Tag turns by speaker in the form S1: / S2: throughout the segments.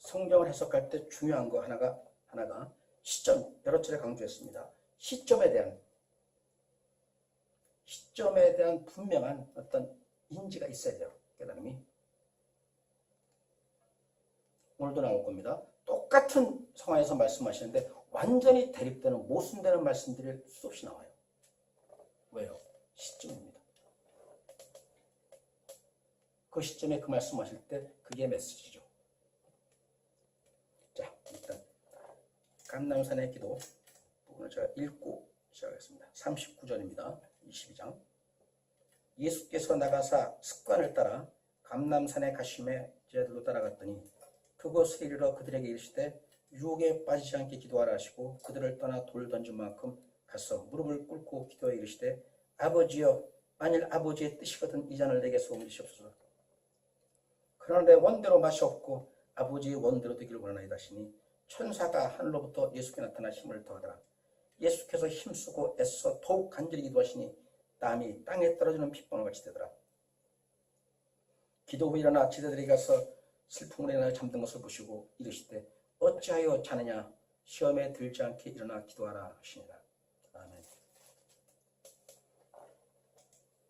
S1: 성경을 해석할 때 중요한 거 하나가 시점, 여러 차례 강조했습니다. 시점에 대한 분명한 어떤 인지가 있어야 돼요. 깨달음이. 오늘도 나올 겁니다. 똑같은 상황에서 말씀하시는데 완전히 대립되는 모순되는 말씀들이 수없이 나와요. 왜요? 시점입니다. 그 시점에 그 말씀하실 때 그게 메시지죠. 자, 일단 감람산의 기도 부분을 제가 읽고 시작하겠습니다. 39절입니다. 22장. 예수께서 나가사 습관을 따라 감람산에 가심에 제자들로 따라갔더니 그곳에 이르러 그들에게 이르시되 유혹에 빠지지 않게 기도하라 하시고 그들을 떠나 돌 던진 만큼 가서 무릎을 꿇고 기도해 이르시되 아버지여 만일 아버지의 뜻이거든 이 잔을 내게서 옮기시옵소서. 그러나 내 원대로 마시옵고 아버지의 원대로 되기를 원하나이다 하시니 천사가 하늘로부터 예수께 나타나 힘을 더하더라. 예수께서 힘쓰고 애써 더욱 간절히 기도하시니 땀이 땅에 떨어지는 핏방울 같이 되더라. 기도 후 일어나 제자들에게 가서 슬픔으로 인하여 잠든 것을 보시고 이르시되 어찌하여 자느냐 시험에 들지 않게 일어나 기도하라 하시니라. 아멘.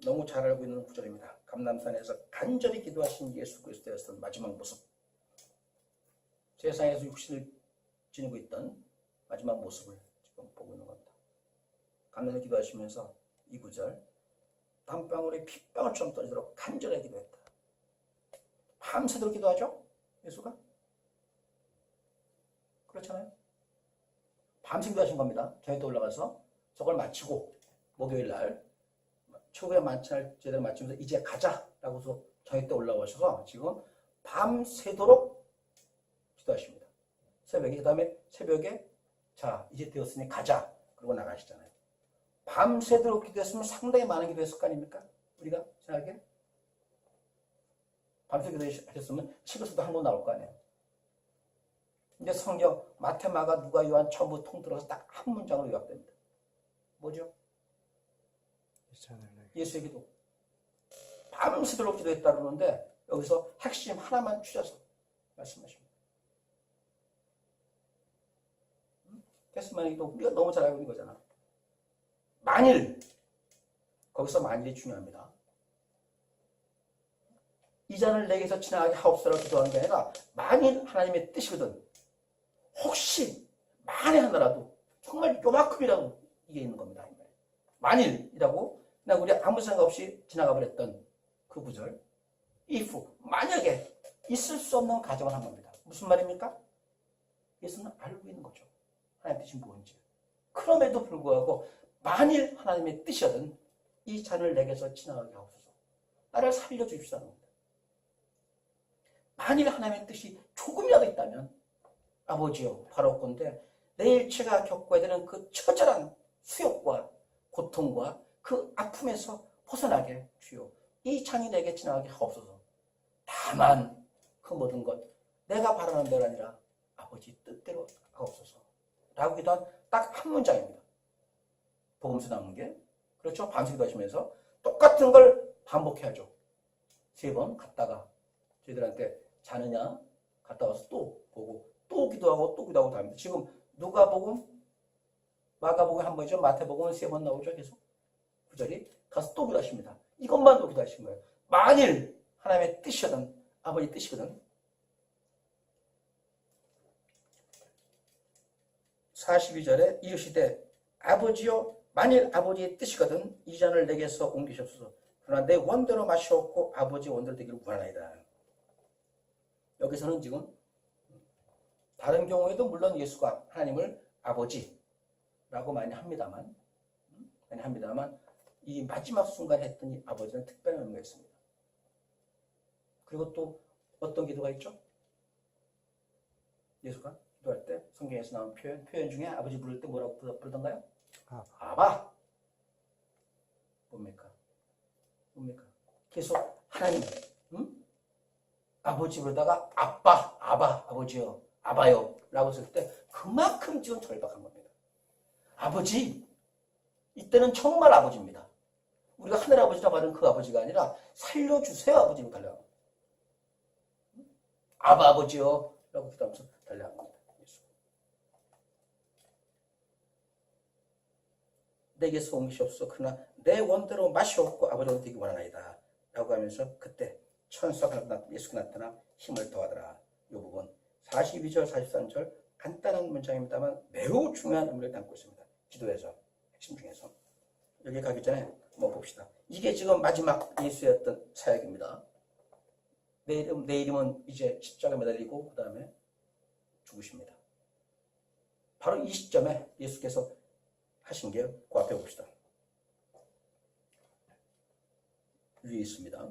S1: 너무 잘 알고 있는 구절입니다. 감람산에서 간절히 기도하신 예수 그리스도였던 마지막 모습, 세상에서 육신을 지니고 있던 마지막 모습을 지금 보고 있는 겁니다. 감람산 기도하시면서 이 구절, 땀방울이 핏방울처럼 떨어지도록 간절히 기도했다. 밤새도록 기도하죠? 예수가? 그렇잖아요? 밤새 기도하신 겁니다. 저녁 때 올라가서 저걸 마치고 목요일날 최후의 만찬을 제대로 마치면서 이제 가자라고 해서 저녁 때 올라오셔서 지금 밤새도록 기도하십니다. 새벽에, 그 다음에 새벽에 자 이제 되었으니 가자 그러고 나가시잖아요. 밤새도록 기도했으면 상당히 많은 기도했을 거 아닙니까? 우리가 생각해? 밤새 기도하셨으면 책에서도 한 번 나올 거 아니에요. 근데 성경 마태, 마가, 누가, 요한 전부 통틀어서 딱 한 문장으로 요약됩니다. 뭐죠? 예수의 기도. 밤새도록 기도했다 그러는데 여기서 핵심 하나만 추려서 말씀하십니다. 게스마니 기도 우리가 너무 잘 알고 있는 거잖아. 만일, 거기서 만일이 중요합니다. 이 잔을 내게서 지나가게 하옵소서라고 기도하는 게 아니라 만일 하나님의 뜻이거든, 혹시 만에 하나라도 정말 요만큼이라도 이게 있는 겁니다. 만일이라고 그냥 우리 아무 생각 없이 지나가 버렸던 그 구절, if, 만약에 있을 수 없는 가정을 한 겁니다. 무슨 말입니까? 예수는 알고 있는 거죠. 하나님의 뜻이 뭔지. 그럼에도 불구하고 만일 하나님의 뜻이거든 이 잔을 내게서 지나가게 하옵소서. 나를 살려주십시오는 겁니다. 만일 하나님의 뜻이 조금이라도 있다면 아버지요 바라옵건대 내 일체가 겪어야 되는 그 처절한 수욕과 고통과 그 아픔에서 벗어나게 주요 이 잔이 내게 지나가게 하옵소서. 다만 그 모든 것 내가 바라는 대로 아니라 아버지 뜻대로 하옵소서 라고 기도한 딱 한 문장입니다. 복음서 나오는 게. 그렇죠? 밤새 기도하시면서 똑같은 걸 반복해야죠. 3번 갔다가 저희들한테 자느냐 갔다 와서 또 보고 또 기도하고 또 기도하고 답니다. 지금 누가복음, 마가복음 한 번이죠. 마태복음은 3번 나오죠. 계속 구절이 가서 또 기도하십니다. 이것만 또 기도하신 거예요. 만일 하나님의 뜻이거든 아버지 뜻이거든. 42절에 이르시되 아버지여 만일 아버지의 뜻이거든 이 잔을 내게서 옮기시옵소서. 그러나 내 원대로 마시옵고 아버지 원대로 되기를 원하나이다. 여기서는 지금 다른 경우에도 물론 예수가 하나님을 아버지라고 많이 합니다만 이 마지막 순간에 했던 이 아버지는 특별한 의미가 있습니다. 그리고 또 어떤 기도가 있죠? 예수가 기도할 때 성경에서 나온 표현 중에 아버지 부를 때 뭐라고 부르던가요? 아바. 뭡니까? 계속 하나님, 아버지 부르다가 아빠, 아바, 아버지요, 아바요 라고 했을 때 그만큼 지금 절박한 겁니다. 아버지, 이때는 정말 아버지입니다. 우리가 하늘아버지라고 하는 그 아버지가 아니라 살려주세요 아버지로 달라요. 아바 아버지요 라고 라고 기도하면서 달려간 겁니다. 예수. 내게 소음이 없어 그러나 내 원대로 맛이 없고 아버지로 되기 원하나이다 라고 하면서 그때 천사가 예수가 나타나 힘을 더하더라. 이 부분 42절 43절 간단한 문장입니다만 매우 중요한 의미를 담고 있습니다. 기도에서 핵심 중에서 여기 가기 전에 한번 봅시다. 이게 지금 마지막 예수의 어떤 사역입니다. 내 이름은 이제 십자가에 매달리고 그 다음에 죽으십니다. 바로 이 시점에 예수께서 하신 게 그 앞에 봅시다. 위에 있습니다.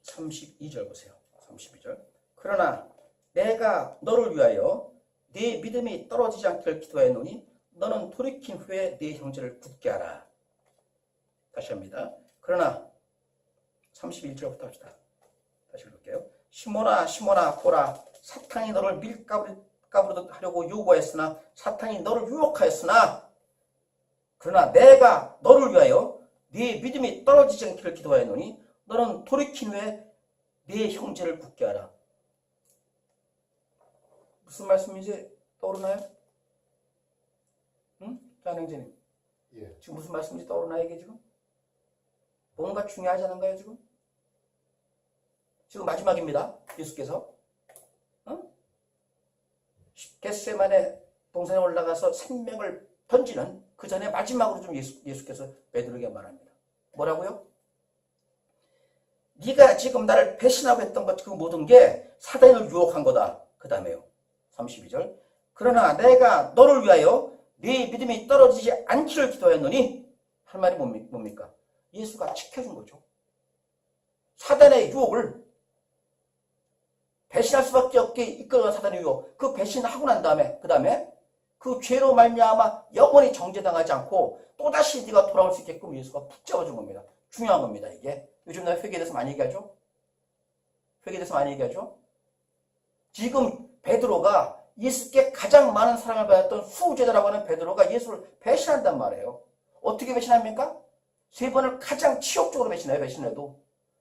S1: 32절 보세요. 32절. 그러나 내가 너를 위하여 네 믿음이 떨어지지 않기를 기도하였노니 너는 돌이킨 후에 네 형제를 굳게 하라. 다시 합니다. 그러나 31절부터 합시다. 다시 읽을게요. 시몬아 시몬아 보라 사탄이 너를 밀가부르듯 하려고 요구하였으나 사탄이 너를 유혹하였으나 그러나 내가 너를 위하여 네 믿음이 떨어지지 않기를 기도하였노니 너는 돌이킨 후에 네 형제를 굳게 하라. 무슨 말씀인지 떠오르나요? 응? 장행제님.
S2: 예.
S1: 지금 무슨 말씀인지 떠오르나요 이게 지금? 뭔가 중요하지 않은가요 지금? 지금 마지막입니다. 예수께서 겟세마네 동산에 올라가서 생명을 던지는 그 전에 마지막으로 좀 예수께서 베드로에게 말합니다. 뭐라고요? 네가 지금 나를 배신하고 했던 것 그 모든 게 사단을 유혹한 거다. 그 다음에요. 32절. 그러나 내가 너를 위하여 네 믿음이 떨어지지 않기를 기도했노니 할 말이 뭡니까? 예수가 지켜준 거죠. 사단의 유혹을 배신할 수밖에 없게 이끌어간 사단의 유혹. 그 배신하고 난 다음에 그 다음에 그 죄로 말미암아 영원히 정죄당하지 않고 또다시 네가 돌아올 수 있게끔 예수가 붙잡아준 겁니다. 중요한 겁니다. 이게 요즘 날 회개에 대해서 많이 얘기하죠. 회개에 대해서 많이 얘기하죠. 지금 베드로가 예수께 가장 많은 사랑을 받았던 수제자라고 하는 베드로가 예수를 배신한단 말이에요. 어떻게 배신합니까? 3번을 가장 치욕적으로 배신해요. 배신해도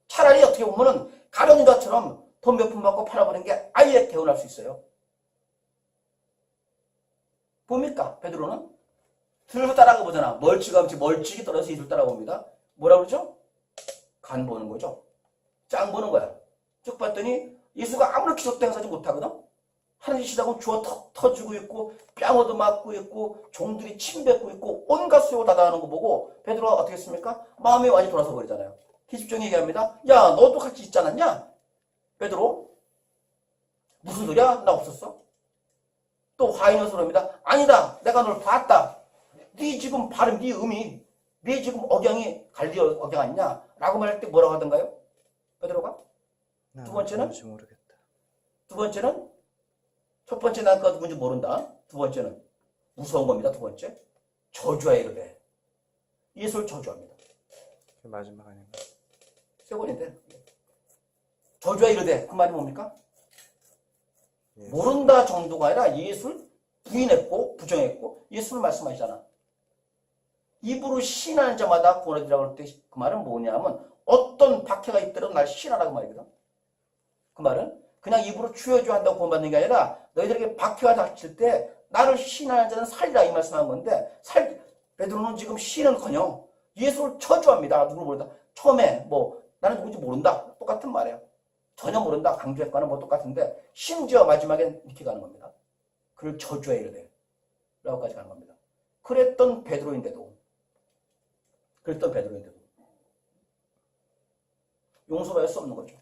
S1: 차라리 어떻게 보면은 가룟유다처럼 돈 몇 푼 받고 팔아버린 게 아예 개운할 수 있어요. 뭡니까? 베드로는 둘을 따라가 보잖아. 멀찌감치 멀찍이 떨어져서 이들 따라봅니다. 뭐라 그러죠? 간 보는 거죠. 짱 보는 거야. 쭉 봤더니 예수가 아무리 기적도 행사하지 못하거든. 하는 짓이라고 주워 터지고 있고 뺨어도 맞고 있고 종들이 침 뱉고 있고 온갖 수욕을 다 당하는 거 보고 베드로가 어떻게 했습니까? 마음이 완전히 돌아서 버리잖아요. 기습적인 얘기합니다. 야 너도 같이 있지 않았냐? 베드로 무슨 소리야? 나 없었어? 또 화인의 소리입니다. 아니다. 내가 널 봤다. 네 지금 발음, 네 음이, 네 지금 억양이 갈리 억양 아니냐? 라고 말할 때 뭐라고 하던가요? 베드로가? 두 번째는?
S2: 모르겠다.
S1: 두 번째는? 첫 번째 난 그가 누군지 모른다. 두 번째는? 무서운 겁니다. 두 번째. 저주하여 이르되. 예수를 저주합니다.
S2: 마지막 아닌가?
S1: 세 번인데. 저주하여 이르되. 그 말이 뭡니까?
S2: 예.
S1: 모른다 정도가 아니라 예수를 부인했고 부정했고 예수를 말씀하시잖아. 입으로 시인하는 자마다 구원하리라고 할 때 그 말은 뭐냐면 어떤 박해가 있더라도 날 시인하라고 말이거든. 그 말은 그냥 입으로 주여주여 한다고 구원받는 게 아니라 너희들에게 박해가 닥칠 때 나를 시인하는 자는 살리라 이 말씀한 건데 베드로는 지금 시인은커녕 예수를 저주합니다. 누굴 모른다. 처음에 뭐 나는 누군지 모른다. 똑같은 말이에요. 전혀 모른다. 강조했거나 뭐 똑같은데 심지어 마지막엔 이렇게 가는 겁니다. 그를 저주해 이르되 라고까지 가는 겁니다. 그랬던 베드로인데도 용서받을 수 없는 거죠.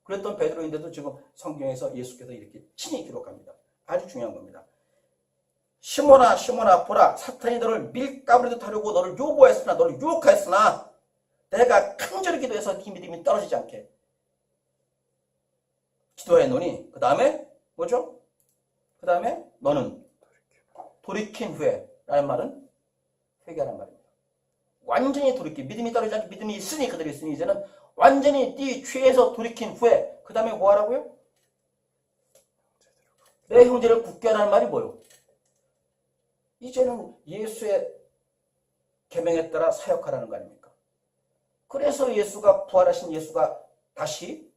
S1: 그랬던 베드로인데도 지금 성경에서 예수께서 이렇게 친히 기록합니다. 아주 중요한 겁니다. 시몬아 시몬아 보라 사탄이 너를 밀가부리듯 하려고 너를 요구하였으나 너를 유혹하였으나 내가 간절히 기도해서 네 믿음이 떨어지지 않게 기도했노니 그 다음에 뭐죠? 그 다음에 너는 돌이킨 후에 라는 말은 회개하란 말입니다. 완전히 돌이킨 믿음이 떨어지지 않게 믿음이 있으니 그들이 있으니 이제는 완전히 네 죄에서 돌이킨 후에 그 다음에 뭐 하라고요? 내 형제를 굳게 하라는 말이 뭐예요? 이제는 예수의 계명에 따라 사역하라는 거 아닙니까? 그래서 예수가 부활하신 예수가 다시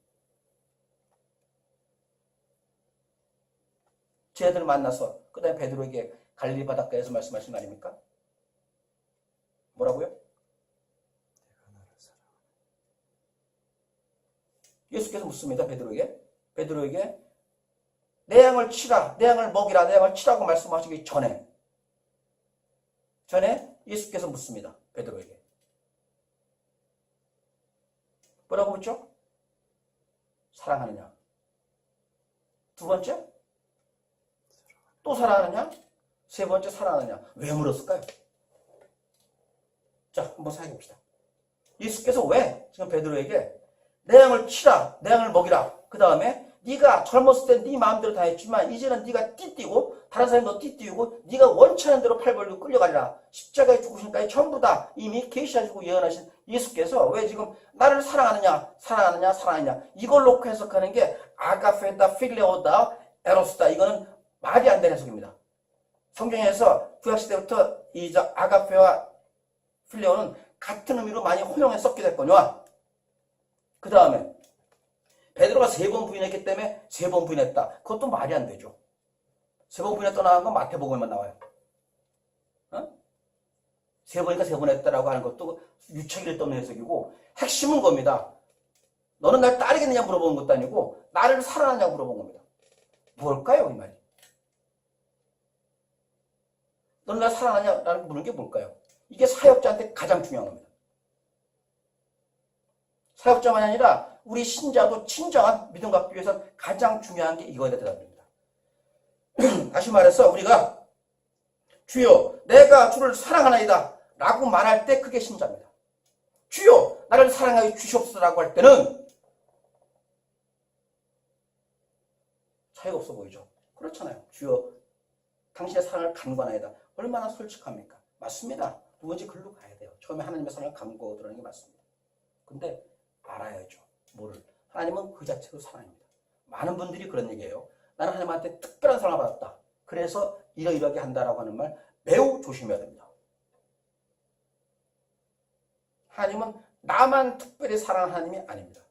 S1: 쟤들 만나서 그 다음에 베드로에게 갈릴리 바닷가에서 말씀하신 거 아닙니까? 뭐라고요? 예수께서 묻습니다. 베드로에게 내 양을 치라, 내 양을 먹이라, 내 양을 치라고 말씀하시기 전에 예수께서 묻습니다. 베드로에게 뭐라고 묻죠? 사랑하느냐? 두 번째? 또 사랑하느냐? 세 번째 사랑하느냐? 왜 물었을까요? 자, 한번 생각해 봅시다. 예수께서 왜 지금 베드로에게 내 양을 치라, 내 양을 먹이라. 그 다음에 네가 젊었을 때 네 마음대로 다 했지만 이제는 네가 띠띠고 다른 사람이 너 띠띠고 네가 원치 않은 대로 팔 벌리고 끌려가리라. 십자가에 죽으신까지 전부 다 이미 계시하시고 예언하신 예수께서 왜 지금 나를 사랑하느냐 이걸 놓고 해석하는 게 아가페다 필레오다 에로스다. 이거는 말이 안 되는 해석입니다. 성경에서 구약시대부터 이 아가페와 필레오는 같은 의미로 많이 혼용해서 썼게 됐거니와 그 다음에 베드로가 3번 부인했기 때문에 3번 부인했다. 그것도 말이 안 되죠. 3번 부인했다 나온 건 마태복음에만 나와요. 3번이니까 3번 했다라고 하는 것도 유착일 없는 해석이고 핵심은 겁니다. 너는 날 따르겠느냐 물어보는 것도 아니고 나를 사랑하느냐고 물어본 겁니다. 뭘까요 이 말이? 너는 날 사랑하냐라고 묻는 게 뭘까요? 이게 사역자한테 가장 중요한 겁니다. 사역자만이 아니라 우리 신자도 진정한 믿음 갖기 위해서 가장 중요한 게 이거에 대한 대답입니다. 다시 말해서 우리가 주여 내가 주를 사랑하나이다 라고 말할 때 그게 신자입니다. 주여 나를 사랑하여 주시옵소서라고 할 때는 차이가 없어 보이죠. 그렇잖아요. 주여 당신의 사랑을 간구하나이다. 얼마나 솔직합니까? 맞습니다. 누군지 글로 가야 돼요. 처음에 하나님의 사랑을 간구하고 들어가는 게 맞습니다. 근데 알아야죠. 뭐를? 하나님은 그 자체로 사랑입니다. 많은 분들이 그런 얘기해요. 나는 하나님한테 특별한 사랑을 받았다. 그래서 이러이러하게 한다라고 하는 말 매우 조심해야 됩니다. 하나님은 나만 특별히 사랑하는 하나님이 아닙니다.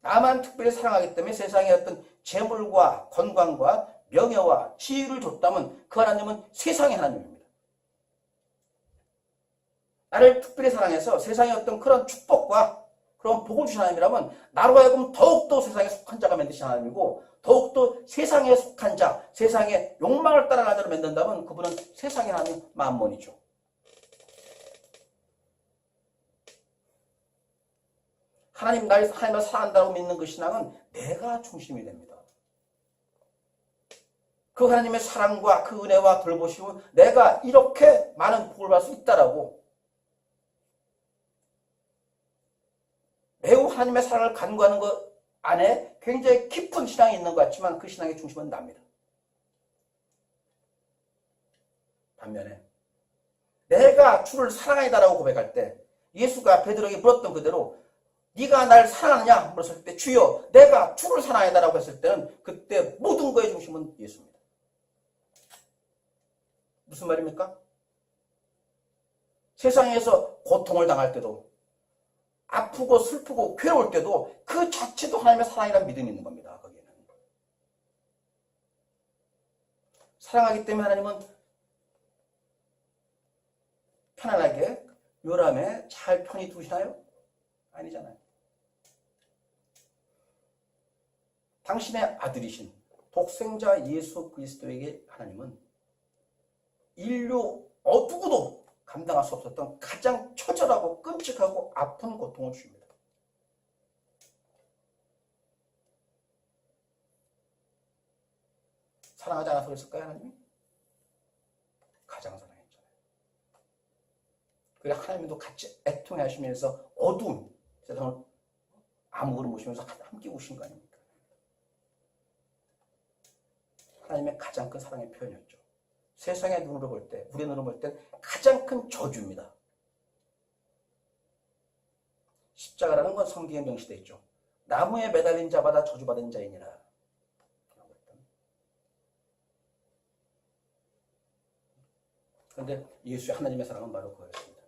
S1: 나만 특별히 사랑하기 때문에 세상에 어떤 재물과 건강과 명예와 지위를 줬다면 그 하나님은 세상의 하나님입니다. 나를 특별히 사랑해서 세상에 어떤 그런 축복과 그런 복을 주신 하나님이라면 나로 하여금 더욱더 세상에 속한 자가 만드신 하나님이고 더욱더 세상에 속한 자, 세상의 욕망을 따라가는 자를 만든다면 그분은 세상의 하나님 만몬이죠. 하나님을 사랑한다고 믿는 그 신앙은 내가 중심이 됩니다. 그 하나님의 사랑과 그 은혜와 돌보시고 내가 이렇게 많은 복을 받을 수 있다라고 매우 하나님의 사랑을 간구하는 것 안에 굉장히 깊은 신앙이 있는 것 같지만 그 신앙의 중심은 납니다. 반면에 내가 주를 사랑하다라고 고백할 때 예수가 베드로에게 물었던 그대로 네가 날 사랑하느냐 물었을 때 주여 내가 주를 사랑하다라고 했을 때는 그때 모든 거의 중심은 예수입니다. 무슨 말입니까? 세상에서 고통을 당할 때도 아프고 슬프고 괴로울 때도 그 자체도 하나님의 사랑이라는 믿음이 있는 겁니다. 거기에는. 사랑하기 때문에 하나님은 편안하게 요람에 잘 편히 두시나요? 아니잖아요. 당신의 아들이신 독생자 예수 그리스도에게 하나님은 인류 누구도 감당할 수 없었던 가장 처절하고 끔찍하고 아픈 고통을 주십니다. 사랑하지 않아서 그랬을까요, 하나님이? 가장 사랑했잖아요. 그래 하나님도 같이 애통해 하시면서 어두운 세상을 암흑으로 모시면서 함께 오신 거 아닙니까? 하나님의 가장 큰 사랑의 표현이었죠. 세상의 눈으로 볼 때, 우리의 눈으로 볼 때 가장 큰 저주입니다. 십자가라는 건 성경에 명시되어 있죠. 나무에 매달린 자마다 저주받은 자이니라. 그런데 예수의 하나님의 사랑은 바로 그거였습니다.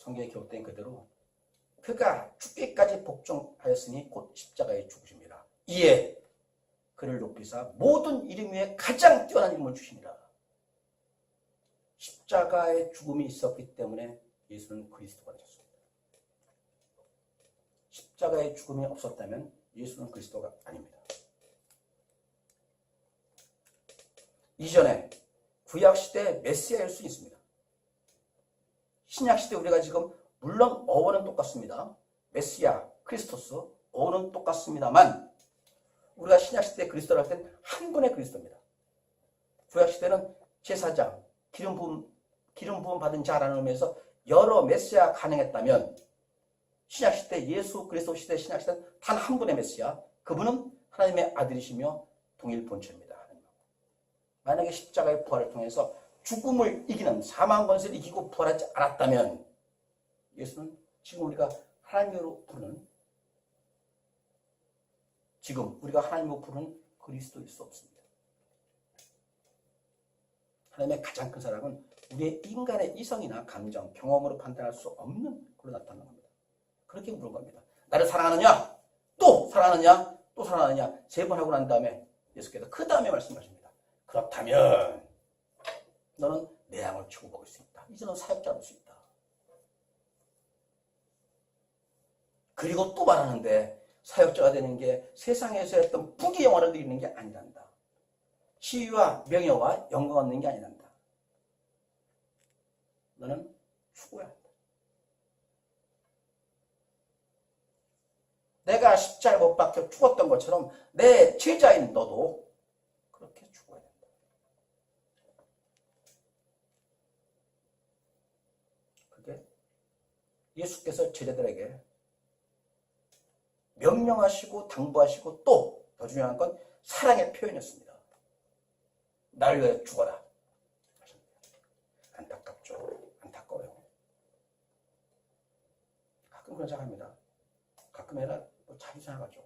S1: 성경에 기록된 그대로 그가 죽기까지 복종하였으니 곧 십자가에 죽으심이라. 이에 그를 높이사 모든 이름 위에 가장 뛰어난 이름을 주시니라. 십자가의 죽음이 있었기 때문에 예수는 그리스도가 되셨습니다. 십자가의 죽음이 없었다면 예수는 그리스도가 아닙니다. 이전에 구약시대 메시아일 수 있습니다. 신약시대 우리가 지금 물론 어원은 똑같습니다. 메시아, 크리스토스 어원은 똑같습니다만 우리가 신약시대 그리스도를 할 때는 한 분의 그리스도입니다. 구약시대는 제사장, 기름 부음 받은 자라는 의미에서 여러 메시아 가능했다면 신약시대 예수 그리스도 시대 신약시대는 단 한 분의 메시아, 그분은 하나님의 아들이시며 동일 본체입니다. 만약에 십자가의 부활을 통해서 죽음을 이기는 사망 권세를 이기고 부활하지 않았다면 예수는 지금 우리가 하나님으로 부르는 그리스도일 수 없습니다. 하나님의 가장 큰 사랑은 우리의 인간의 이성이나 감정, 경험으로 판단할 수 없는 걸로 나타나는 겁니다. 그렇게 물은 겁니다. 나를 사랑하느냐? 또 사랑하느냐? 또 사랑하느냐? 3번 하고 난 다음에 예수께서 그 다음에 말씀하십니다. 그렇다면 너는 내 양을 치고 먹을 수 있다. 이제 너는 사역자로 볼 수 있다. 그리고 또 말하는데 사역자가 되는 게 세상에서 했던 부귀 영화를 누리는 게 아니란다. 지위와 명예와 영광 얻는 게 아니란다. 너는 죽어야 한다. 내가 십자가에 못 박혀 죽었던 것처럼 내 제자인 너도 그렇게 죽어야 된다. 그게 예수께서 제자들에게 명령하시고 당부하시고 또 더 중요한 건 사랑의 표현이었습니다. 나를 위해 죽어라. 안타깝죠. 안타까워요. 가끔 그런 생각합니다. 가끔 애가 자주 생각하죠.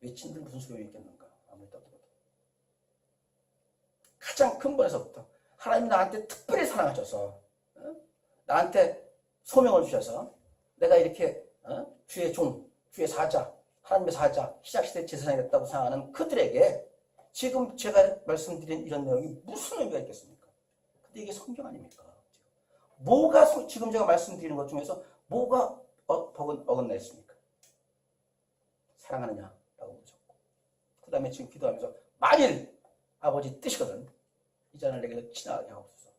S1: 외친들 무슨 소용이 있겠는가. 아무리 떠들어도. 가장 근본에서부터 하나님이 나한테 특별히 사랑하셔서 나한테 소명을 주셔서 내가 이렇게 주의 종, 주의 사자, 하나님의 사자, 신약시대 제사장이 됐다고 생각하는 그들에게 지금 제가 말씀드린 이런 내용이 무슨 의미가 있겠습니까? 근데 이게 성경 아닙니까? 뭐가 지금 제가 말씀드리는 것 중에서 뭐가 어긋나 있습니까? 사랑하느냐? 라고 물으셨고 그 다음에 지금 기도하면서 만일 아버지 뜻이거든 이 잔을 내게 지나가게 하옵소서.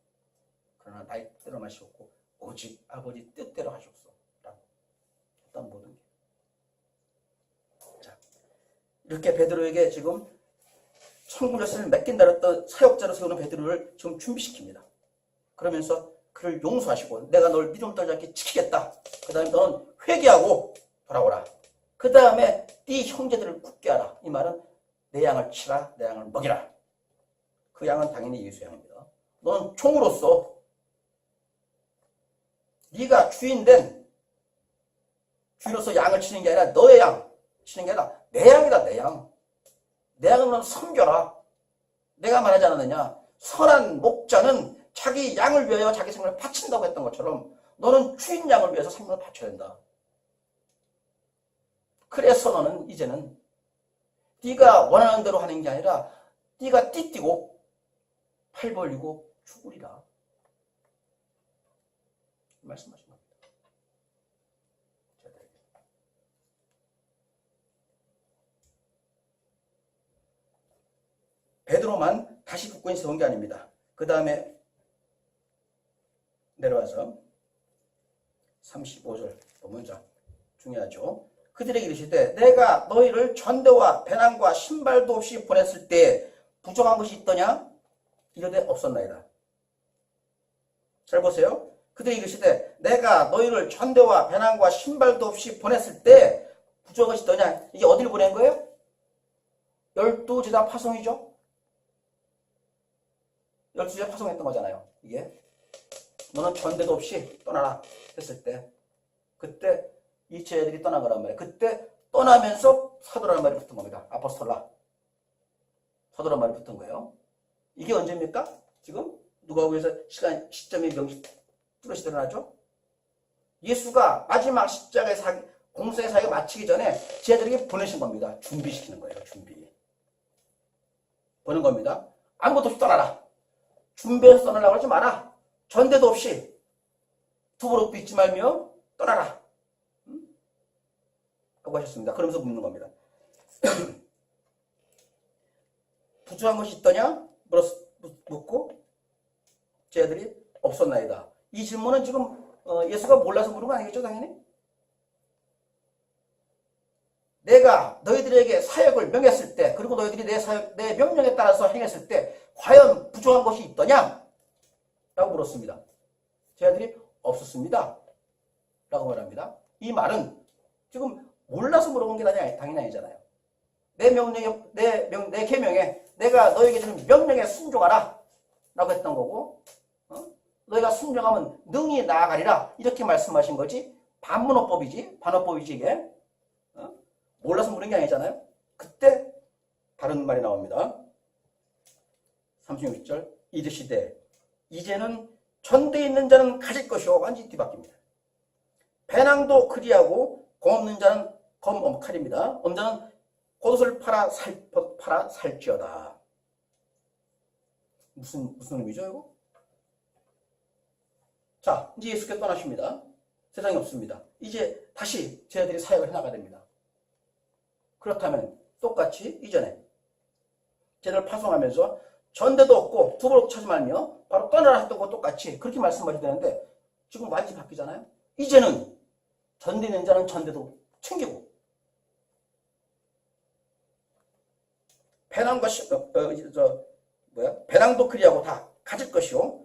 S1: 그러나 나의 뜻대로 마시옵고 오직 아버지 뜻대로 하시옵소서. 라고 어떤 모든 게. 자, 이렇게 베드로에게 지금 천군자신을 맡긴다랬던 사역자로 세우는 베드로를 지금 준비시킵니다. 그러면서 그를 용서하시고 내가 널 믿음 떨지 않게 지키겠다. 그 다음에 너는 회개하고 돌아오라. 그 다음에 네 형제들을 굳게 하라. 이 말은 내 양을 치라. 내 양을 먹이라. 그 양은 당연히 예수 양입니다. 너는 종으로서 네가 주인로서 양을 치는 게 아니라 너의 양 치는 게 아니라 내 양이다. 내 양. 내 양은 너는 섬겨라. 내가 말하지 않았느냐. 선한 목자는 자기 양을 위하여 자기 생명을 바친다고 했던 것처럼 너는 주인 양을 위해서 생명을 바쳐야 된다. 그래서 너는 이제는 네가 원하는 대로 하는 게 아니라 네가 띠뛰고 팔 벌리고 죽으리라. 말씀하신 겁니다. 베드로만 다시 굳건히 세운 게 아닙니다. 그 다음에 내려와서 35절 보면 자 중요하죠. 그들에게 이르시되 내가 너희를 전대와 배낭과 신발도 없이 보냈을 때 부족한 것이 있더냐? 이르되 없었나이다. 잘 보세요. 그들에게 이르시되 내가 너희를 전대와 배낭과 신발도 없이 보냈을 때 부족한 것이 있더냐? 이게 어디를 보낸 거예요? 12제자 파송이죠. 12제자 파송했던 거잖아요. 이게 너는 전대도 없이 떠나라 했을 때 그때 이 제자들이 떠난 거란 말이에요. 그때 떠나면서 사도라는 말이 붙은 겁니다. 아포스톨라. 사도라는 말이 붙은 거예요. 이게 언제입니까? 지금 누가복음에서 시점이 뚜렷이 드러나죠? 예수가 마지막 십자가의 공생의 사역을 마치기 전에 제자들에게 보내신 겁니다. 준비시키는 거예요. 준비. 보는 겁니다. 아무것도 없이 떠나라. 준비해서 떠나려고 하지 마라. 전대도 없이 두부록도 잊지 말며 떠나라. 라고 하셨습니다. 그러면서 묻는 겁니다. 부족한 것이 있더냐? 묻고 제자들이 없었나이다. 이 질문은 지금 예수가 몰라서 물은 거 아니겠죠, 당연히? 내가 너희들에게 사역을 명했을 때, 그리고 너희들이 내 명령에 따라서 행했을 때 과연 부족한 것이 있더냐? 라고 물었습니다. 제자들이 없었습니다. 라고 말합니다. 이 말은 지금 몰라서 물어본 게 당연히 아니잖아요. 내 계명에 내가 너에게 주는 명령에 순종하라 라고 했던 거고, 너희가 순종하면 능히 나아가리라 이렇게 말씀하신 거지. 반문어법이지 이게. 몰라서 물은 게 아니잖아요. 그때 다른 말이 나옵니다. 36절 이르시되 이제는 전대에 있는 자는 가질 것이요. 완전히 뒤바뀝니다. 배낭도 그리하고 검 없는 자는 칼입니다. 없는 자는 겉옷을 팔아 살지어다. 무슨 의미죠 이거? 자, 이제 예수께서 떠나십니다. 세상에 없습니다. 이제 다시 제자들이 사역을 해나가야 됩니다. 그렇다면 똑같이 이전에 제자들을 파송하면서 전대도 없고 두부록 차지 말며 바로 떠나라 했던 거 똑같이 그렇게 말씀하셔야 되는데 지금 완전히 바뀌잖아요. 이제는 전대 있는 자는 전대도 챙기고 배낭과 배낭도 그리하고 다 가질 것이요.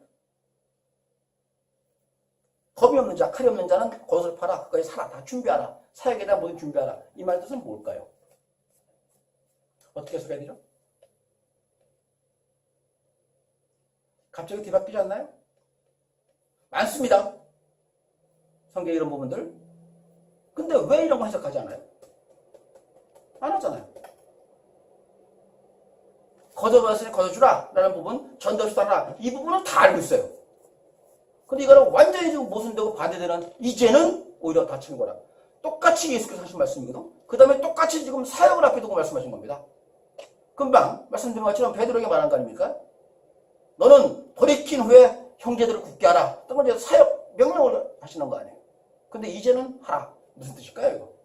S1: 겁이 없는 자, 칼이 없는 자는 겉옷을 팔아 그거에 살아. 다 준비하라. 사역에 대한 모든 준비하라. 이 말 뜻은 뭘까요? 어떻게 해석해야 되죠? 갑자기 뒤바뀌지 않나요? 많습니다. 성경에 이런 부분들. 근데 왜 이런 거 해석하지 않아요? 안 하잖아요. 거저받았으니 거저주라 라는 부분, 전대 없이 따라 이 부분은 다 알고 있어요. 근데 이거는 완전히 지금 모순되고 반대되는 이제는 오히려 다 챙겨라. 똑같이 예수께서 하신 말씀이거든. 그 다음에 똑같이 지금 사역을 앞에 두고 말씀하신 겁니다. 금방 말씀드린 것처럼 베드로에게 말한 거 아닙니까? 너는 돌이킨 후에 형제들을 굳게 하라. 또 이제 사역 명령을 하시는 거 아니에요. 근데 이제는 하라. 무슨 뜻일까요, 이거?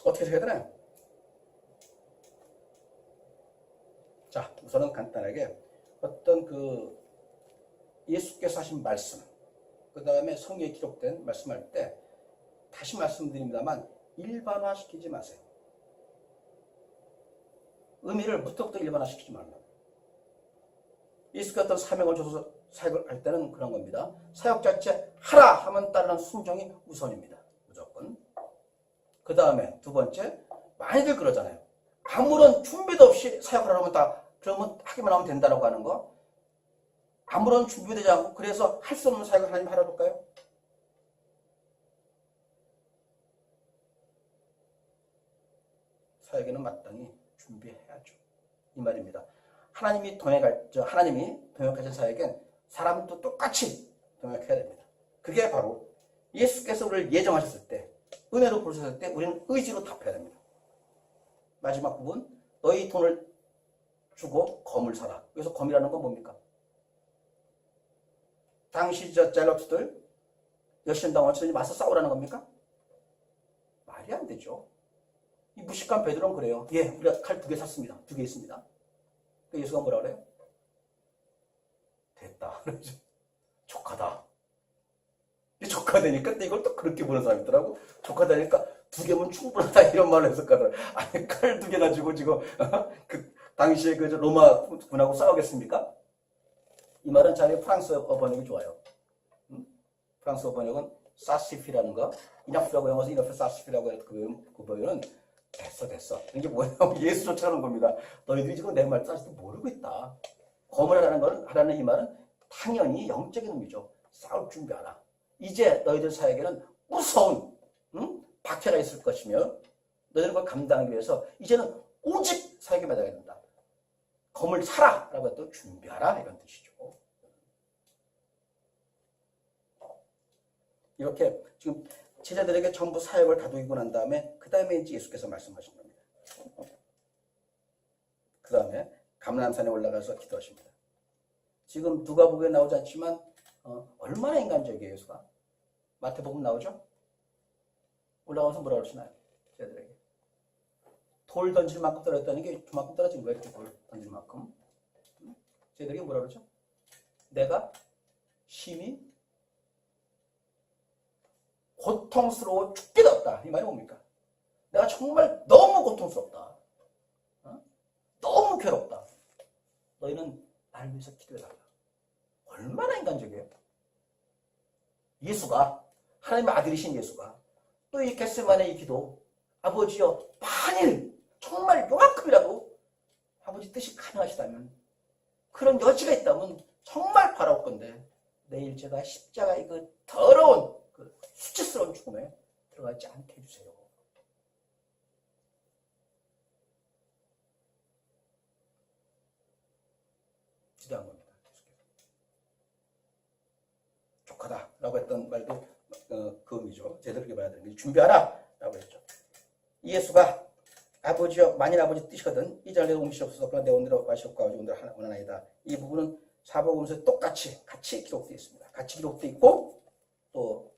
S1: 어떻게 해야 되나요? 자, 우선은 간단하게 어떤 예수께서 하신 말씀, 그 다음에 성경에 기록된 말씀할 때 다시 말씀드립니다만 일반화시키지 마세요. 의미를 무턱대고 일반화시키지 말라. 예수께서 어떤 사명을 줘서 사역을 할 때는 그런 겁니다. 사역 자체 하라 하면 따르는 순종이 우선입니다. 무조건. 그 다음에 두 번째, 많이들 그러잖아요. 아무런 준비도 없이 사역을 하면 그러면 하기만 하면 된다라고 하는 거. 아무런 준비도 되지 않고 그래서 할 수 없는 사역을 하나님 하라 볼까요? 사역에는 마땅히 준비해야죠. 이 말입니다. 하나님이 동역하신 사역엔 사람도 똑같이 동역해야 됩니다. 그게 바로 예수께서 우리를 예정하셨을 때, 은혜로 부르셨을 때 우리는 의지로 답해야 됩니다. 마지막 부분, 너희 돈을 주고 검을 사라. 여기서 검이라는 건 뭡니까? 당시 젤러트들 여신당원처럼 맞서 싸우라는 겁니까? 말이 안 되죠. 이 무식한 베드로는 그래요. 예, 우리가 칼 2개 샀습니다. 2개 있습니다. 예수가 뭐라 그래요? 됐다. 족하다. 족하다니까 이걸 또 그렇게 보는 사람이 있더라고. 족하다니까 2개면 충분하다 이런 말을 해석하더라고. 아니 칼 2개나 주고 지금 그 당시에 로마 군하고 싸우겠습니까? 이 말은 자기 프랑스어 번역이 좋아요. 프랑스어 번역은 사시피라는 거, 이나프라고 영어에서 이나프 사시피라고 해서 그 번역은 됐어. 이게 뭐냐면 예수 쫓아가는 겁니다. 너희들이 지금 내 말 따지도 모르고 있다. 검을 하라는 이 말은 당연히 영적인 의미죠. 싸울 준비하라. 이제 너희들 사역에는 무서운 박해가 있을 것이며 너희는 그걸 감당하기 위해서 이제는 오직 사역에 매달려야 된다. 검을 사라 라고 또 준비하라 이런 뜻이죠. 이렇게 지금 제자들에게 전부 사역을 다독이고 난 다음에 그 다음에 이제 예수께서 말씀하신 겁니다. 그 다음에 감람산에 올라가서 기도하십니다. 지금 누가복음에 나오지 않지만 얼마나 인간적이에요 예수가. 마태복음 나오죠? 올라가서 뭐라고 그러시나요? 제자들에게 돌 던질 만큼 떨어졌다는 게 그만큼 떨어진 거예요. 이렇게 돌 던질 만큼. 제자들에게 뭐라고 그러죠? 내가 심히 고통스러워 죽게 되었다. 이 말이 뭡니까? 내가 정말 너무 고통스럽다. 너무 괴롭다. 너희는 나를 위해서 기도해달라. 얼마나 인간적이에요? 예수가, 하나님의 아들이신 예수가 또 이 겟세마네 이 기도, 아버지여 만일 정말 요만큼이라도 아버지 뜻이 가능하시다면, 그런 여지가 있다면 정말 바라올 건데 내일 제가 십자가의 그 더러운 그 수치스러운 죽음에 들어가지 않게 해주세요. 기도한 겁니다. 족하다라고 했던 말도 그 의미죠. 제대로 그렇게 봐야 되는 게 준비하라 라고 했죠. 예수가 아버지여 만일 아버지 뜻이거든 이 자리에 옮기시옵소서. 그러나 내 오늘의 마시옵과 아버지 오늘의 원하나이다. 이 부분은 사복음서에 똑같이 같이 기록되어 있습니다. 같이 기록되어 있고 또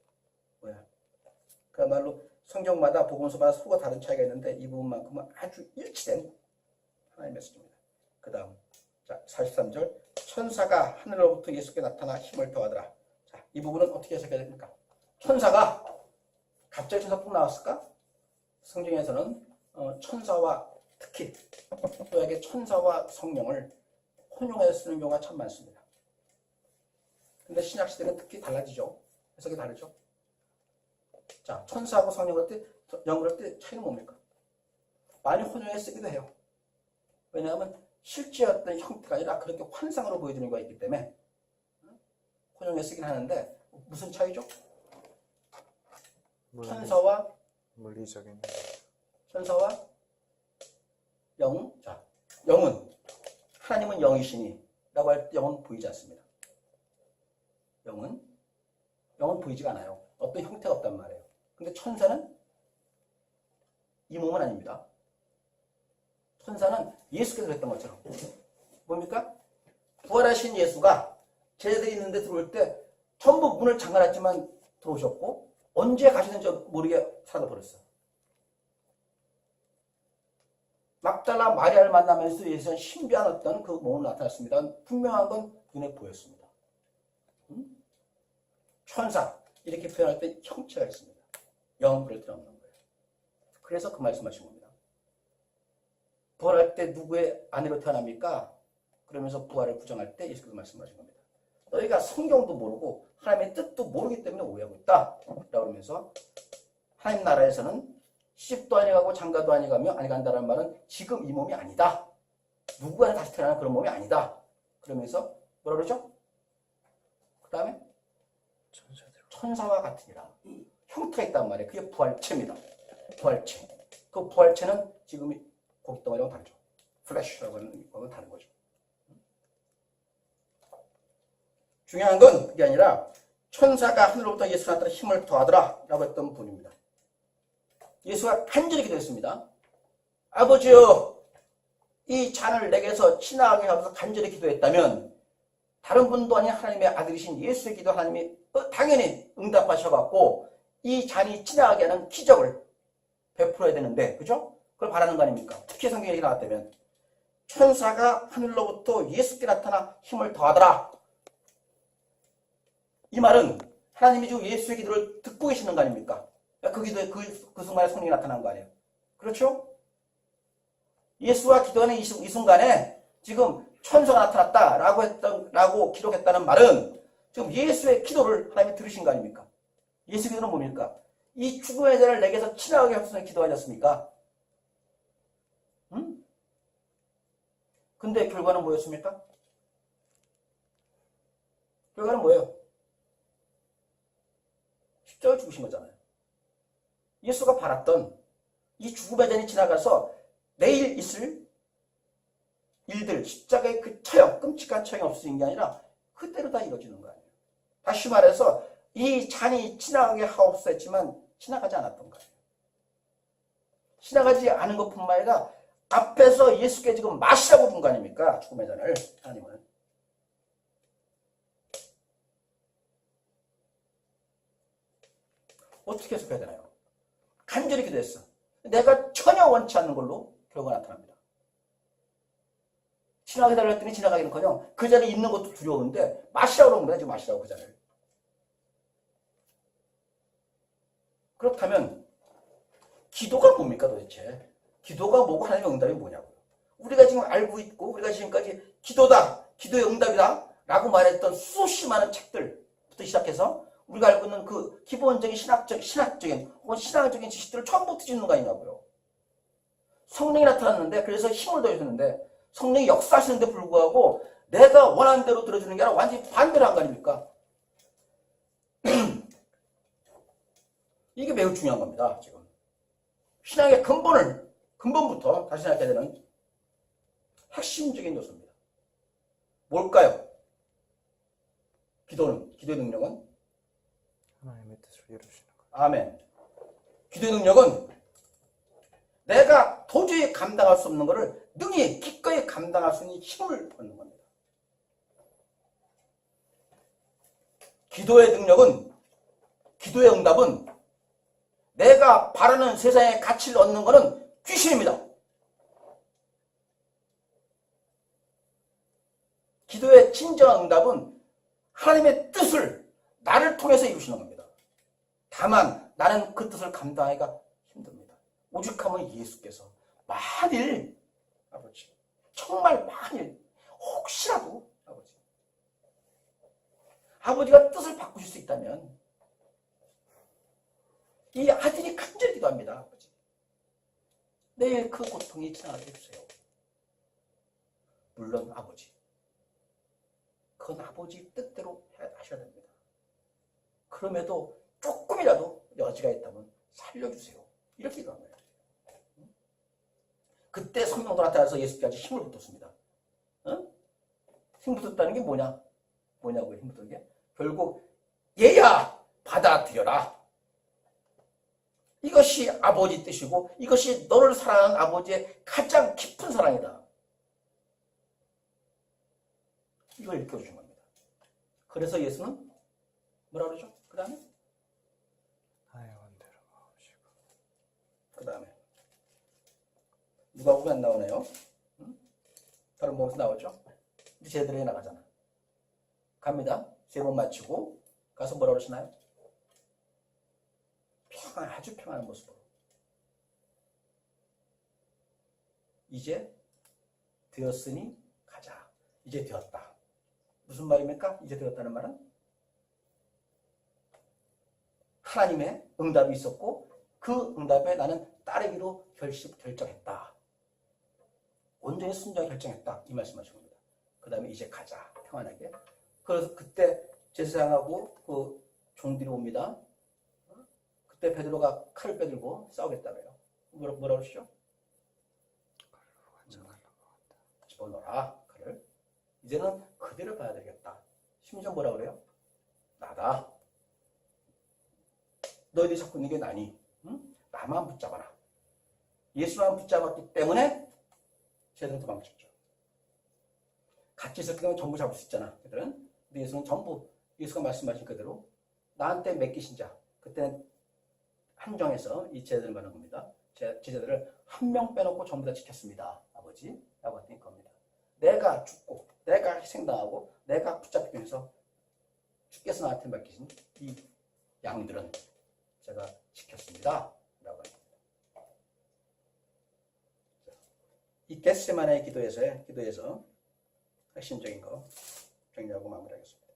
S1: 그야말로 성경마다 복음서마다 서로 다른 차이가 있는데 이 부분만큼은 아주 일치된 하나님의 메시지입니다. 그 다음 자 43절 천사가 하늘로부터 예수께 나타나 힘을 더하더라. 자, 이 부분은 어떻게 해석해야 됩니까? 천사가 갑자기 천사뿐 나왔을까? 성경에서는 천사와 특히 또에게 천사와 성령을 혼용해서 쓰는 경우가 참 많습니다. 근데 신약시대는 특히 달라지죠. 해석이 다르죠. 자, 천사하고 성령을 연구할 때 차이는 뭡니까? 많이 혼용해 쓰기도 해요. 왜냐하면 실제 어떤 형태가 아니라 그렇게 환상으로 보여주는 거가 있기 때문에 혼용해 쓰긴 하는데 무슨 차이죠? 천사와
S2: 물리적인
S1: 천사와 영. 자, 영은 하나님은 영이시니 라고 할 때 영은 보이지 않습니다. 영은 보이지가 않아요. 어떤 형태가 없단 말이에요. 근데 천사는 이 몸은 아닙니다. 천사는 예수께서 했던 것처럼 뭡니까? 부활하신 예수가 제자들이 있는데 들어올 때 전부 문을 잠가놨지만 들어오셨고 언제 가시는지 모르게 사라져버렸어요. 막달라 마리아를 만나면서 예수는 신비한 어떤 그 몸으로 나타났습니다. 분명한 건 눈에 보였습니다. 천사 이렇게 표현할 때 형체가 있습니다. 영은 그럴 때 없는 거예요. 그래서 그 말씀하신 겁니다. 부활할 때 누구의 아내로 태어납니까? 그러면서 부활을 부정할 때 예수께서 말씀하신 겁니다. 너희가 성경도 모르고 하나님의 뜻도 모르기 때문에 오해하고 있다 라고 하면서 하나님 나라에서는 시집도 아니가고 장가도 아니간다는 말은 지금 이 몸이 아니다. 누구나 다시 태어나는 그런 몸이 아니다. 그러면서 뭐라 그러죠? 그 다음에 천사와 같으니라. 형태가 있단 말이에요. 그게 부활체입니다. 부활체. 그 부활체는 지금 고깃덩어리하고 다르죠. 플래시라고 하는 거는 다른 거죠. 중요한 건 그게 아니라 천사가 하늘로부터 예수 나타나 힘을 더하더라 라고 했던 분입니다. 예수가 간절히 기도했습니다. 아버지여 이 잔을 내게서 지나가게 하면서 간절히 기도했다면 다른 분도 아닌 하나님의 아들이신 예수의 기도 하나님이 당연히 응답하셔갖고 이 잔이 지나가게 하는 기적을 베풀어야 되는데 그죠? 그걸 바라는 거 아닙니까? 특히 성경에 나왔다면 천사가 하늘로부터 예수께 나타나 힘을 더하더라. 이 말은 하나님이 지금 예수의 기도를 듣고 계시는 거 아닙니까? 그 기도에 그 순간에 성령이 나타난 거 아니에요? 그렇죠? 예수가 기도하는 이 순간에 지금 천사가 나타났다라고 기록했다는 말은 지금 예수의 기도를 하나님이 들으신 거 아닙니까? 예수 기도는 뭡니까? 이 죽음의 자를 내게서 치나가게 하소서 기도하셨습니까? 응? 근데 결과는 뭐였습니까? 결과는 뭐예요? 십자가에 죽으신 거잖아요. 예수가 바랐던 이 죽음의 잔이 지나가서 내일 있을 일들, 십자가의 그 처형, 끔찍한 처형이 없어진 게 아니라 그대로 다 이루어지는 거 아니에요. 다시 말해서 이 잔이 지나가게 하옵소서 했지만 지나가지 않았던 거예요. 지나가지 않은 것뿐만 아니라 앞에서 예수께 지금 마시라고 준 거 아닙니까? 죽음의 잔을 하나님은. 어떻게 해석해야 되나요? 간절히 기도했어. 내가 전혀 원치 않는 걸로 결과가 나타납니다. 지나가게 달랬더니 지나가기는커녕 그 잔에 있는 것도 두려운데 마시라고 그런 거야. 지금 마시라고 그 잔을. 그렇다면 기도가 뭡니까 도대체? 기도가 뭐고 하나님의 응답이 뭐냐고요. 우리가 지금 알고 있고 우리가 지금까지 기도다, 기도의 응답이다 라고 말했던 수없이 많은 책들부터 시작해서 우리가 알고 있는 그 기본적인 신학적인 혹은 신앙적인 지식들을 전부 뒤집는 거 아니냐고요. 성령이 나타났는데 그래서 힘을 더해주는데 성령이 역사하시는데 불구하고 내가 원하는 대로 들어주는 게 아니라 완전히 반대로 한 거 아닙니까? 이게 매우 중요한 겁니다. 지금 신앙의 근본부터 다시 생각해야 되는 핵심적인 요소입니다. 뭘까요? 기도의 능력은
S2: 하나님의 뜻을 이루시는 것.
S1: 아멘. 기도의 능력은 내가 도저히 감당할 수 없는 것을 능히 기꺼이 감당할 수 있는 힘을 얻는 겁니다. 기도의 능력은, 기도의 응답은 내가 바라는 세상의 가치를 얻는 것은 귀신입니다. 기도의 진정한 응답은 하나님의 뜻을 나를 통해서 이루시는 겁니다. 다만 나는 그 뜻을 감당하기가 힘듭니다. 오죽하면 예수께서 만일 아버지, 정말 만일 혹시라도 아버지가 뜻을 바꾸실 수 있다면 이 아들이 간절히 기도합니다. 아버지, 내일 그 고통이 지나가게 해주세요. 물론 아버지, 그건 아버지 뜻대로 하셔야 됩니다. 그럼에도 조금이라도 여지가 있다면 살려주세요. 이렇게 기도한 거예요. 그때 성령도 나타나서 예수께서 힘을 붙었습니다. 힘 붙었다는 게 뭐냐고요? 힘 붙은 게 결국 얘야 받아들여라. 이것이 아버지 뜻이고 이것이 너를 사랑하는 아버지의 가장 깊은 사랑이다. 이걸 일깨워주신 겁니다. 그래서 예수는 뭐라 그러죠? 그 다음에?
S2: 나의 원대로 마옵시고.
S1: 그 다음에 누가복음에 안 나오네요. 다른 복음에서 나오죠? 이제 제대로 나가잖아. 갑니다. 세 번 마치고 가서 뭐라 그러시나요? 아주 평안한 모습으로. 이제 되었으니 가자. 이제 되었다. 무슨 말입니까? 이제 되었다는 말은 하나님의 응답이 있었고 그 응답에 나는 따르기로 결정했다. 온전히 순종하게 결정했다. 이 말씀하신 겁니다. 그 다음에 이제 가자. 평안하게. 그래서 그때 제사장하고 그 종들이 옵니다. 그때 베드로가 칼을 빼들고 싸우겠다고요. 뭐라고 그러시죠? 집어넣어라 칼을. 이제는 그대로 봐야 되겠다. 심지어 뭐라 그래요? 나다. 너희들이 잡고 있는 게 나니. 응? 나만 붙잡아라. 예수만 붙잡았기 때문에 쟤들은 도망쳤죠. 같이 있을 때는 전부 잡을 수 있잖아. 그들은. 근데 예수는 전부 예수가 말씀하신 그대로 나한테 맡기신 자. 그때는 한정해서 이 제자들을 말하는 겁니다. 제자들을 한 명 빼놓고 전부 다 지켰습니다. 아버지. 라고 했더니 겁니다. 내가 죽고 내가 희생당하고 내가 붙잡기 위해서 주께서 나한테 맡기신 이 양들은 제가 지켰습니다. 라고 합니다. 이 겟세마네의 기도에서 핵심적인 거 정리하고 마무리하겠습니다.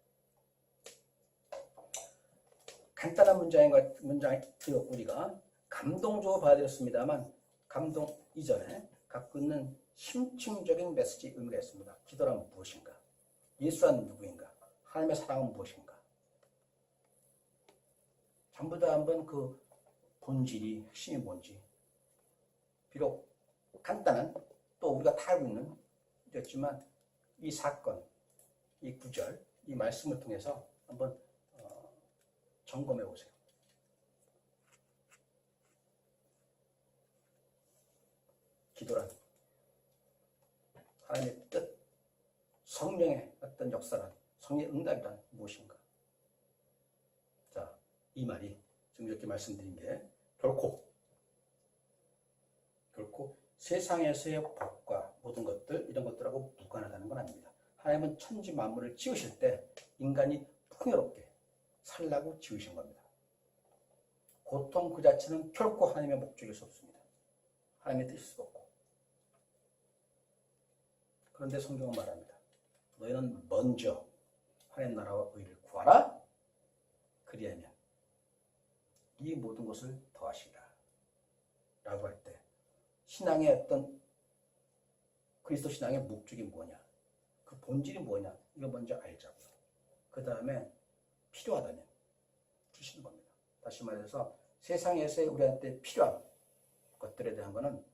S1: 간단한 문장이고 우리가 감동적으로 받아들였습니다만 감동 이전에 갖고 있는 심층적인 메시지 의미가 있습니다. 기도란 무엇인가? 예수란 누구인가? 하나님의 사랑은 무엇인가? 전부 다 한번 그 본질이, 핵심이 뭔지, 비록 간단한, 또 우리가 다 알고 있는 일이었지만 이 사건, 이 구절, 이 말씀을 통해서 한번 점검해 보세요. 기도란 하나님의 뜻, 성령의 어떤 역사란, 성령의 응답이란 무엇인가? 자, 이 말이 지금 이렇게 말씀드린 게 결코 세상에서의 복과 모든 것들, 이런 것들하고 무관하다는 건 아닙니다. 하나님은 천지 만물을 지으실 때 인간이 풍요롭게 살라고 지으신 겁니다. 고통 그 자체는 결코 하나님의 목적일 수 없습니다. 하나님의 뜻일 수도 없고. 그런데 성경은 말합니다. 너희는 먼저 하나님 나라와 의를 구하라. 그리하면 이 모든 것을 더하시리라. 라고 할 때 신앙의 어떤 그리스도 신앙의 목적이 뭐냐, 그 본질이 뭐냐, 이거 먼저 알자고요. 그 다음에 필요하다면 주시는 겁니다. 다시 말해서 세상에서 우리한테 필요한 것들에 대한 거는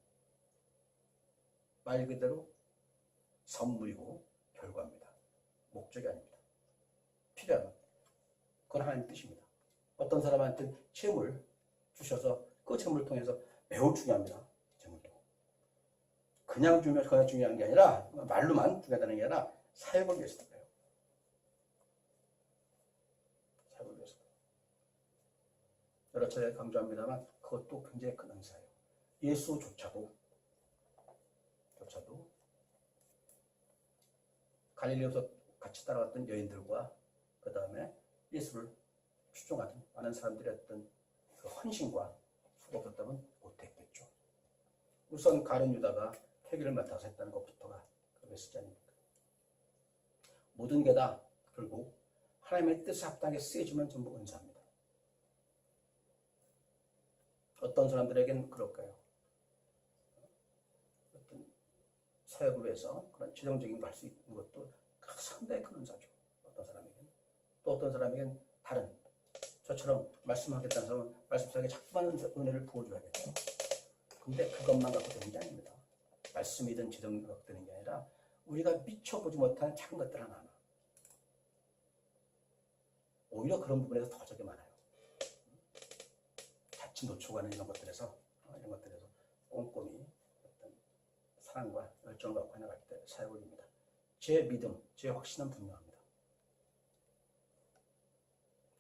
S1: 말 그대로 선물이고 결과입니다. 목적이 아닙니다. 필요한 그건 하나님 뜻입니다. 어떤 사람한테 재물 주셔서 그 재물을 통해서 매우 중요합니다. 재물도 그냥 주면 그냥 중요한 게 아니라 말로만 중요하다는 게 아니라 사역을 위해서 그래요. 사역을 위해서. 여러 차례 강조합니다만 그것도 굉장히 큰 은사예요. 예수조차도 갈릴리에서 같이 따라갔던 여인들과 그 다음에 예수를 추종하던 많은 사람들의 어떤 그 헌신과 수고가 없었다면 못했겠죠. 우선 가룟 유다가 회개를 맡아서 했다는 것부터가 그 메시지 아닙니까? 모든 게 다 결국 하나님의 뜻에 합당하게 쓰여지면 전부 은사입니다. 어떤 사람들에겐 그럴까요? 어떤 사역을 위해서 그런 재정적인 걸 할 수 있는 것도 상당히 큰 은사죠. 어떤 사람에겐. 또 어떤 사람에겐 다른 저처럼 말씀하겠다는 사람은 말씀하게 자꾸만 은혜를 부어줘야겠죠. 근데 그것만 갖고 되는 게 아닙니다. 말씀이든 재정이 갖고 되는 게 아니라 우리가 미쳐보지 못한 작은 것들 하나하나. 오히려 그런 부분에서 더 적게 많아요. 자칫 놓쳐가는 이런 것들에서 꼼꼼히 어떤 사랑과 열정을 갖고 해나갈 때 사역을 합니다. 제 믿음, 제 확신은 분명합니다.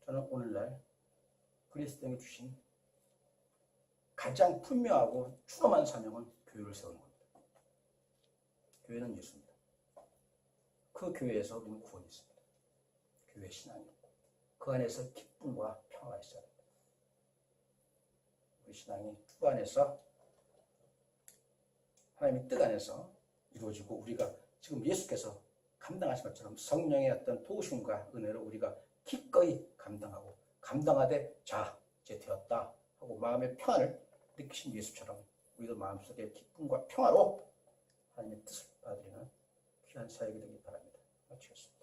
S1: 저는 오늘날 그리스도인이 주신 가장 분명하고 추럼한 사명은 교회를 세우는 겁니다. 교회는 예수입니다. 그 교회에서 우리는 구원이 있습니다. 교회 신앙이 있고 그 안에서 기쁨과 평화가 있어야 됩니다. 우리 신앙이 그 안에서 하나님의 뜻 안에서 이루어지고 우리가 지금 예수께서 감당하신 것처럼 성령의 어떤 도우심과 은혜로 우리가 기꺼이 감당하고 감당하되 자 이제 되었다 하고 마음의 평안을 느끼신 예수처럼 우리도 마음속에 기쁨과 평화로 하나님의 뜻을 받아들이는 귀한 사역이 되길 바랍니다. 마치겠습니다.